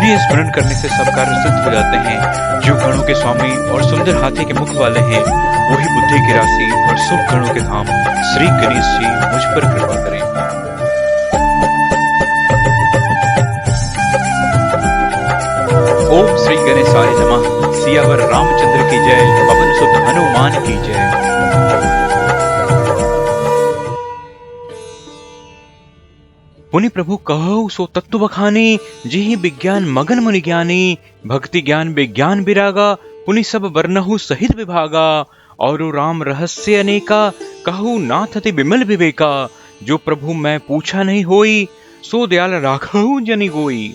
जिन्हें स्मरण करने से सब कार्य सिद्ध हो जाते हैं। जो गणों के स्वामी और सुंदर हाथी के मुख वाले हैं, वही बुद्धि की राशि और सुख गणों के धाम श्री गणेश जी मुझ पर कृपा करें। ओम श्री गणेशाय नमः। सियावर रामचंद्र की जय, पवन सुत हनुमान की जय। पुनि प्रभु कहौ सो तत्व बखानी, जेहि विज्ञान मगन मुनि ज्ञानी। भक्ति ज्ञान विज्ञान विरागा, पुनि सब वर्णहु सहित विभागा। और राम रहस्य अनेका, कहु नाथ अति विमल विवेका। जो प्रभु मैं पूछा नहीं होई, सो दयाल राखहु जनि गोई।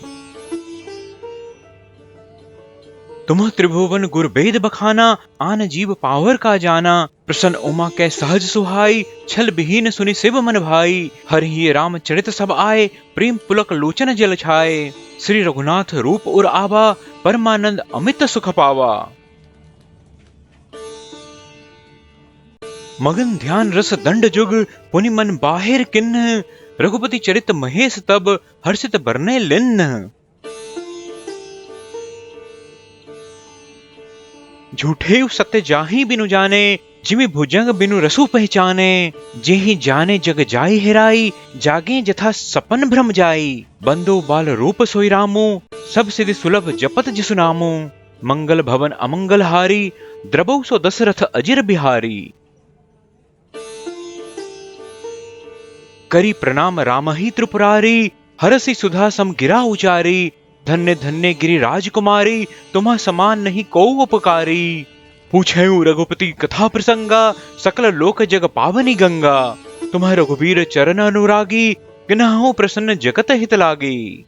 तुम त्रिभुवन गुर वेद बखाना, आन जीव पावर का जाना। प्रसन्न उमा कै सहज सुहाई, छल विहीन सुनि शिव मन भाई। हरि राम चरित सब आए, प्रेम पुलक लोचन जल छाए। श्री रघुनाथ रूप उर आवा, परमानंद अमित सुख पावा। मगन ध्यान रस दंड जुग, पुनि मन बाहिर किन्ह। रघुपति चरित महेश तब, हर्षित बरने लिन्ह। झूठे सत्य जाहि बिनु जाने, जिमि भुजंग बिनु रसु पहचाने। जेहि जाने जग जाई हेराई, जागे जथा सपन भ्रम जाई। बंदो बाल रूप सोई रामो, सब सिद्धि सुलभ जपत जिसु नामो। मंगल भवन अमंगल हारी, द्रबौ सो दशरथ अजिर बिहारी। करी प्रणाम रामहि त्रिपुरारी, हरसि सुधा सम गिरा उचारी। धन्य धन्य गिरि राजकुमारी, तुम्हा समान नहीं को उपकारी। पूछेउ रघुपति कथा प्रसंगा, सकल लोक जग पावनी गंगा। तुम्ह रघुबीर चरण अनुरागी, किन्हु प्रसन्न जगत हित लागी।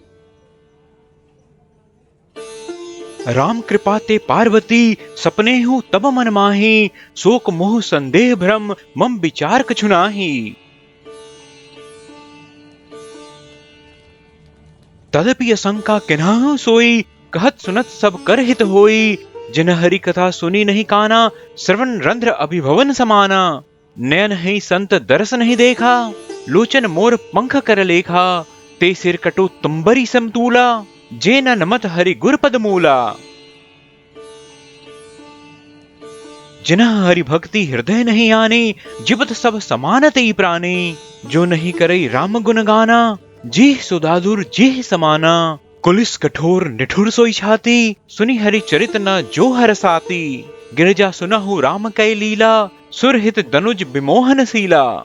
राम कृपा ते पार्वती, सपने हूँ तब मन माही। शोक मोह संदेह भ्रम, मम विचार कछु नाहि। तदपि असंका किन्हु सोई, कहत सुनत सब कर हित होई। जिन हरि कथा सुनी नहीं काना, श्रवण रंध्र अभिभवन समाना। नयन ही संत दरस नहीं देखा, लोचन मोर पंख कर लेखा। ते सिर कटु तुम्बरी समतूला, जे न नमत हरि गुर पद मूला। जिन्ह हरि भक्ति हृदय नहीं आनी, जीवत सब समान तेई प्राणी। जो नहीं करई राम गुण गाना, जेह सुदादुर जेह समाना। कुलिस कठोर निठुर सोई छाती, सुनी हरि चरित न जो हरसाती। गिरजा सुनहु राम कै लीला, सुरहित दनुज विमोहन सीला।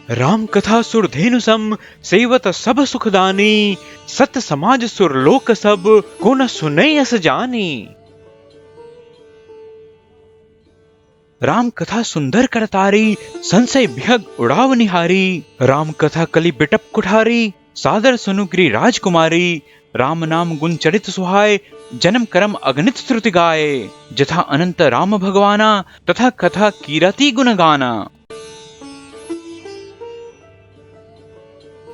राम कथा सुरधेनु सम, सेवत सब सुखदानी। सत समाज सुरलोक सब, को न सुनई अस जानी। राम कथा सुंदर करतारी, संशय भ्यग उड़ाव निहारी। राम कथा कलि बिटप कुठारी, सादर सुनु गिरि राजकुमारी। राम नाम गुण चरित सुहाए, जन्म कर्म अगणित श्रुति गाए। जथा अनंत राम भगवाना, तथा कथा कीरति गुण गाना।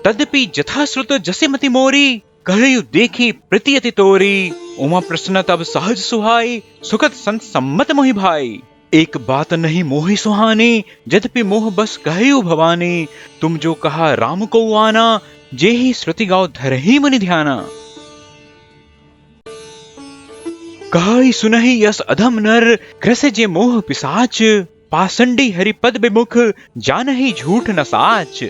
तद्यपि जथा श्रुत जसे मति मोरी, कहयु देखी प्रीति अति तोरी। उमा प्रसन्न तब सहज सुहाई, सुखद संत सम्मत मोहि भाई। एक बात नहीं मोहि सुहानी, यद्यपि मोह बस कहयु भवानी। तुम जो कहा राम को आना, जेहि श्रुति गाओ धरहि मुनि ध्याना। कहई सुनहि यस अधम नर, ग्रसे जे मोह पिसाच। पासंडी हरि पद विमुख, जानहि झूठ न साच।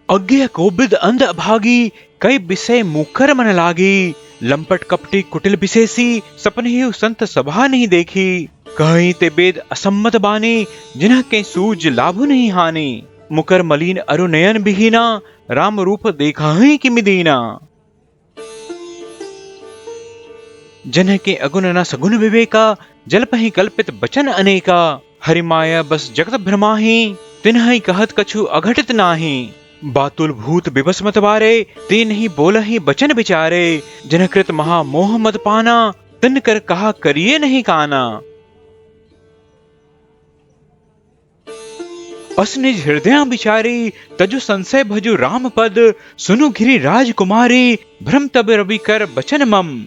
अज्ञ कोबिद अंध अभागी, कई विषय मुखर मन लागी। लंपट कपटी कुटिल विशेषी, सपने ही संत सभा नहीं देखी। कहीं ते वेद असम्मत बानी, जिन्ह के सूज लाभु नहीं हानि। मुकर मलिन अरु नयन बिहीना, राम रूप देखा ही कि मिदीना। जिन्ह के अगुण न सगुण विवेका, जलपहि कल्पित बचन अनेका। हरि माया बस जगत भ्रमाही, तिन्ह ही कहत कछु अघटित नाही। बातुल भूत विवश मत बारे, ते नहीं बोलहि बचन विचारे। जिन्ह कृत महा मोह मद पाना, तिन कर कहा करिए नहीं काना। अस निज हृदय विचारी, तजु संशय भजु राम पद। सुनु गिरि राजकुमारी, भ्रम तब रवि कर बचन मम।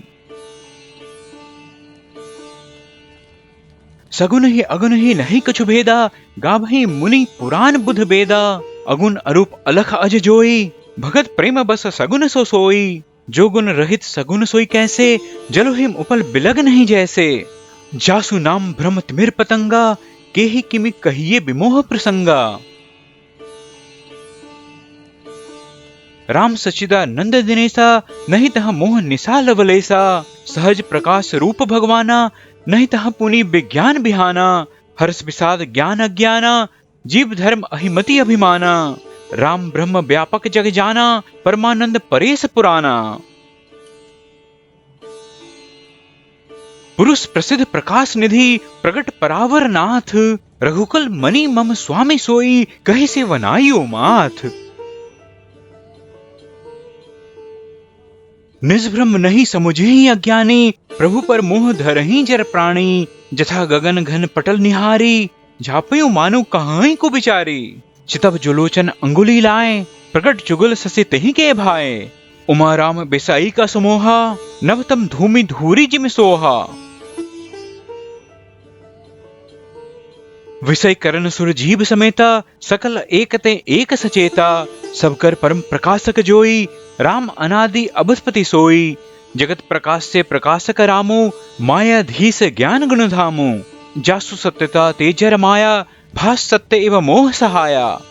सगुन ही अगुन ही नहीं कछु भेदा, गावहि मुनि पुराण बुध बेदा। अगुण अरूप अलख अज जोई, भगत प्रेम बस सगुन सो सोई। जो गुण रहित सगुन सोई कैसे, जलो हिम उपल बिलग नहीं जैसे। जासु नाम भ्रम तिमिर पतंगा, के ही किमि कहिए विमोह प्रसंगा। राम सच्चिदानंद दिनेसा, नहीं तह मोह निसा लवलेसा। सहज प्रकाश रूप भगवाना, नहीं तह पुनि विज्ञान बिहाना। हर्ष विषाद ज्ञान अज्ञाना, जीव धर्म अहिमति अभिमाना। राम ब्रह्म व्यापक जग जाना, परमानंद परेश पुराना। पुरुष प्रसिद्ध प्रकाश निधि, प्रगट परावर नाथ। रघुकुल मणि मम स्वामी सोई, कहि से वनाइयो माथ। निजभ्रम नहीं समुझहि अज्ञानी, प्रभु पर मोह धरहि जर प्राणी। जथा गगन घन पटल निहारी, झापयु मानु कहाई को बिचारी। चितब जुलोचन अंगुली लाए, प्रकट जुगल ससे तही के भाए। उमा राम बेसाई का समोहा, नवतम धूमि धूरी जिम सोहा। विषय करण सुर जीव समेता, सकल एकते एक सचेता। सब कर परम प्रकाशक जोई, राम अनादि अबस्पति सोई। जगत प्रकाश से प्रकाशक रामो, मायाधीश ज्ञान गुण धामो। जासु सत्यता तेजर माया, भास सत्य एव मोह सहाया।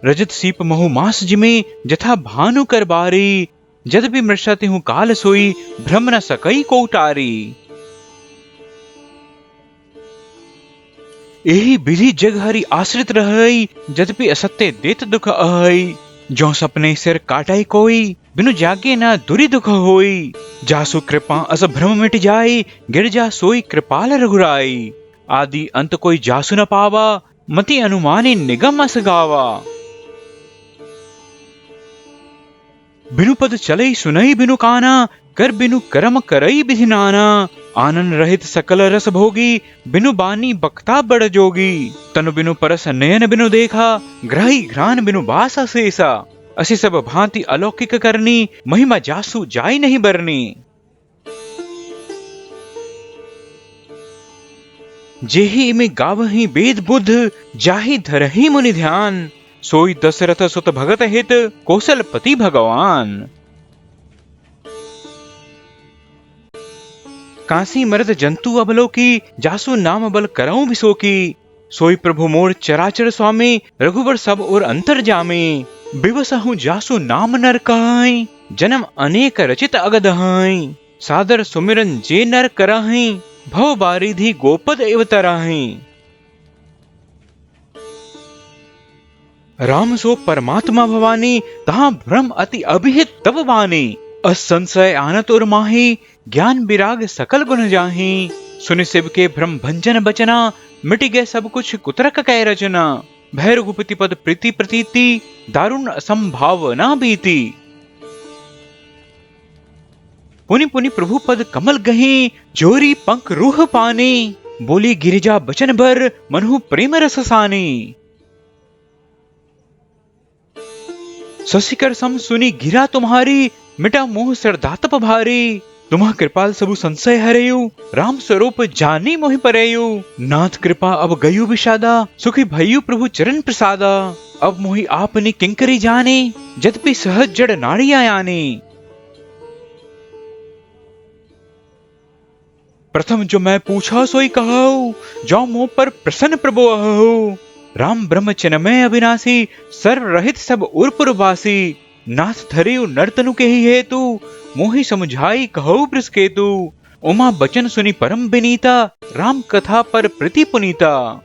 रजत सीप महु मास जिमे, जथा भानु कर बारी। जदपि मृषति हूँ काल सोई, भ्रम न सकई को टारी। एही विधि जग हरि आश्रित रहई, जदपि असत्य देत दुख अहई। जो सपने सिर काटाई कोई, बिनु जागे न दुरी दुख होई। जासु कृपा अस भ्रम मिट जाई, गिरजा सोई कृपाल रघुराई। आदि अंत कोई जासु न पावा, मति अनुमानी निगम अस गावा। बिनु पद चलई सुनई बिनु काना, कर बिनु कर्म करई विधि नाना। आनंद रहित सकल रस भोगी, बिनु बानी बक्ता बड़ जोगी। तनु बिनु परस नयन बिनु देखा, ग्रही घ्राण बिनु बास अशेषा। असी सब भांति अलौकिक करनी, महिमा जासु जाई नहीं बरनी। जेहि इमे गावहि वेद बुद्ध, जाहि धरहि मुनि ध्यान। सोई दशरथ सुत भगत हित, कौशलपति भगवान। काशी मर्द जंतु अबलोकी, जासु नाम बल करऊं बिसोकी। सोई प्रभु मोर चराचर स्वामी, रघुवर सब और अंतर जामे। बिवसहु जासु नाम नर कहाई, जन्म अनेक रचित अगदहाई। सादर सुमिरन जे नर कराही, भव बारिधि गोपद एव तराही। राम सो परमात्मा भवानी, तहां भ्रम अति अभिहित तब बानी। असंशय आनत और माही, ज्ञान विराग सकल गुण जाही। सुनि शिव के भ्रम भंजन बचना, मिट गए सब कुछ कुतरक कै रचना। भय रघुपति पद प्रीति प्रतीति, दारुण असंभावना बीती। पुनि पुनि प्रभु पद कमल गही, जोरी पंख रूह पानी। बोली गिरिजा बचन भर, मनहु प्रेम रस सानी। शशिकर सम सुनी गिरा तुम्हारी, मिटा मोह सरदातप भारी। तुम्हा कृपाल सबु संशय हरेयु, राम स्वरूप जानी मोहि परेयु। नाथ कृपा अब गयु विषादा, सुखी भयु प्रभु चरण प्रसादा। अब मोहि आपनी किंकरी जाने, जदपि सहज जड़ नाड़ी आयाने। प्रथम जो मैं पूछा सोई कहूँ, जो मोह पर प्रसन्न प्रभु अहु। राम ब्रह्म चिन्मय अविनाशी, सर्व रहित सब उर्पुरवासी। नाथ धरियु नर्तनु के ही हेतु, मोहि समझाई कहु बृषकेतु। उमा बचन सुनी परम विनीता, राम कथा पर प्रीति पुनीता।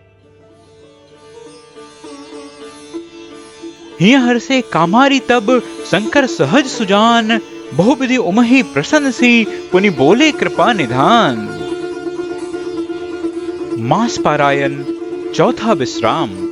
हिय हर्षे कामारी तब, शंकर सहज सुजान। बहुविधि उमहि प्रसन्न सी, पुनि बोले कृपा निधान। मास पारायण, चौथा विश्राम।